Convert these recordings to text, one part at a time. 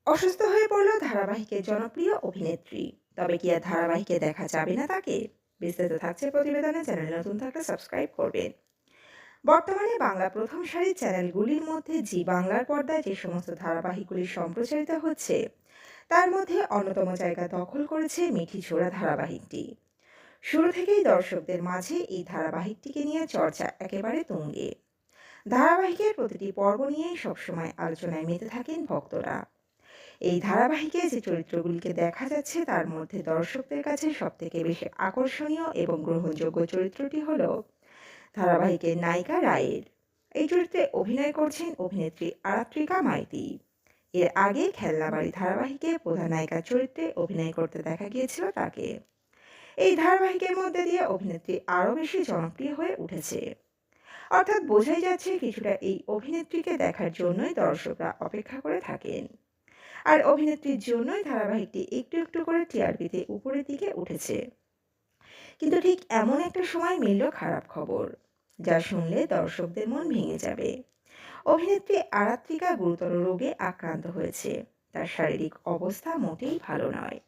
অসুস্থ হয়ে পড়ল ধারাবাহিকের জনপ্রিয় অভিনেত্রী। তবে কি আর ধারাবাহিকে দেখা যাবে না তাকে? বিস্তারিত থাকছে প্রতিবেদনে। চ্যানেল নতুন থাকলে সাবস্ক্রাইব করবেন। বর্তমানে বাংলা প্রথম সারির চ্যানেলগুলির মধ্যে জি বাংলার পর্দায় যে সমস্ত ধারাবাহিকগুলি সম্প্রচারিত হচ্ছে, তার মধ্যে অন্যতম জায়গা দখল করেছে মিঠি ছোড়া ধারাবাহিকটি। শুরু থেকেই দর্শকদের মাঝে এই ধারাবাহিকটিকে নিয়ে চর্চা একেবারে তুঙ্গে। ধারাবাহিকের প্রতিটি পর্ব নিয়েই সবসময় আলোচনায় মেতে থাকেন ভক্তরা। এই ধারাবাহিকে যে চরিত্রগুলিকে দেখা যাচ্ছে তার মধ্যে দর্শকদের কাছে সবথেকে বেশি আকর্ষণীয় এবং গ্রহণযোগ্য চরিত্রটি হল ধারাবাহিকের নায়িকা রায়ের। এই চরিত্রে অভিনয় করছেন অভিনেত্রী আরাত্রিকা মাইতি। এর আগে খেলনাবাড়ি ধারাবাহিকে প্রধান নায়িকার চরিত্রে অভিনয় করতে দেখা গিয়েছিল তাকে। এই ধারাবাহিকের মধ্যে দিয়ে অভিনেত্রী আরও বেশি জনপ্রিয় হয়ে উঠেছে। অর্থাৎ বোঝাই যাচ্ছে কিছুটা এই অভিনেত্রীকে দেখার জন্যই দর্শকরা অপেক্ষা করে থাকেন। আর অভিনেত্রীর জন্যই ধারাবাহিকটি একটু একটু করে টিআরপিতে উপরের দিকে উঠেছে। কিন্তু ঠিক এমন একটা সময় মিলল খারাপ খবর, যা শুনলে দর্শকদের মন ভেঙে যাবে। অভিনেত্রী আরাত্রিকা গুরুতর রোগে আক্রান্ত হয়েছে। তার শারীরিক অবস্থা মোটেই ভালো নয়।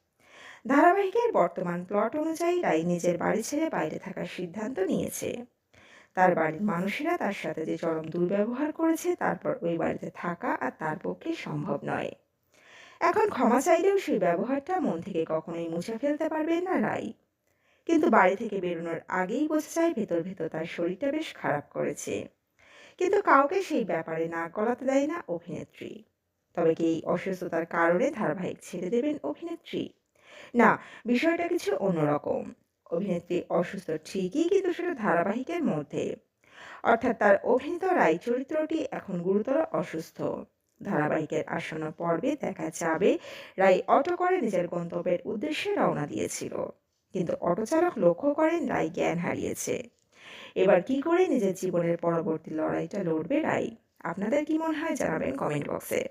ধারাবাহিকের বর্তমান প্লট অনুযায়ী রাই নিজের বাড়ি ছেড়ে বাইরে থাকার সিদ্ধান্ত নিয়েছে। তার বাড়ির মানুষেরা তার সাথে যে চরম দুর্ব্যবহার করেছে, তারপর ওই বাড়িতে থাকা আর তার পক্ষে সম্ভব নয়। এখন ক্ষমা চাইলেও সেই ব্যবহারটা মন থেকে কখনোই মুছে ফেলতে পারবেন না রাই। কিন্তু বাড়ি থেকে বেরোনোর আগেই বোঝা যায় ভেতর ভেতর তার শরীরটা বেশ খারাপ করেছে। কিন্তু কাউকে সেই ব্যাপারে নাক গলাতে দেয় না অভিনেত্রী। তবে কি এই অসুস্থতার কারণে ধারাবাহিক ছেড়ে দেবেন অভিনেত্রী? না, বিষয়টা কিছু অন্যরকম। অভিনেত্রী অসুস্থ ঠিকই, কিন্তু সেটা ধারাবাহিকের মধ্যে। অর্থাৎ তার অভিনীত রাই চরিত্রটি এখন গুরুতর অসুস্থ। ধারাবাহিকের আসন্ন পর্বে দেখা যাবে রাই অটো করে নিজের গন্তব্যের উদ্দেশ্যে রওনা দিয়েছিল, কিন্তু অটো চালক লক্ষ্য করেন রাই জ্ঞান হারিয়েছে। এবার কি করে নিজের জীবনের পরবর্তী লড়াইটা লড়বে রাই? আপনাদের কি মনে হয় জানাবেন কমেন্ট বক্সে।